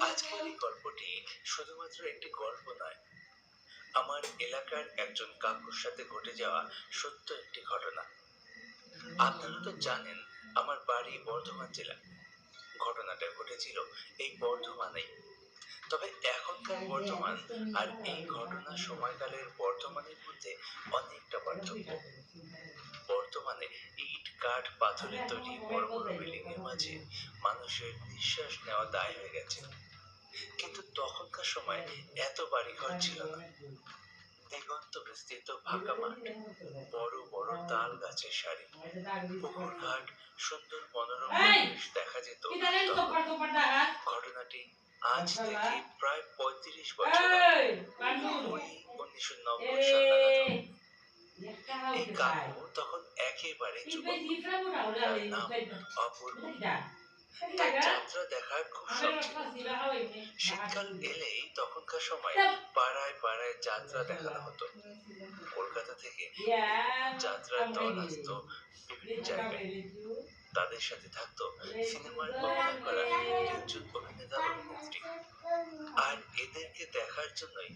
আজকের এই গল্পটি শুধুমাত্র একটি গল্প নয়, আমার এলাকার একজন কাকুর সাথে ঘটে যাওয়া সত্য একটি ঘটনা। আপনারা তো জানেন, আমার বাড়ি বর্ধমান জেলা। ঘটনাটা ঘটেছিল এই বর্ধমানেই। তবে এখনকার বর্ধমান আর এই ঘটনার সময়কালের বর্ধমানের মধ্যে অনেকটা পার্থক্য। বর্তমানে ইট কাঠ পাথরের তৈরি বড় বড় বিল্ডিং এর মাঝে মানুষের নিঃশ্বাস নেওয়া দায় হয়ে গেছে। কিন্তু তখনকার সময় এত বাড়িঘর ছিল না। দিগন্ত বিস্তৃত ফাঁকা মাঠ, বড় বড় তাল গাছের সারি, পুকুর ঘাট, সুন্দর মনোরম পরিবেশ দেখা যেত তখন। ঘটনাটি আজ থেকে প্রায় ৩৫ বছর আগে, ওই ১৯৯০ সাল নাগাদ হবে। এই কাকু তখন একেবারে যুবক। তার নাম অপূর্ব। তার যাত্রা দেখার খুব শখ ছিল। শীতকাল এলেই তখনকার সময় পাড়ায় পাড়ায় যাত্রা দেখানো হতো। কলকাতা থেকে যাত্রার দল আসতো বিভিন্ন জায়গায়। তাদের সাথে থাকতো সিনেমার অভিনয় করা তিনজন অভিনেতা অভিনেত্রী। আর এদেরকে দেখার জন্যই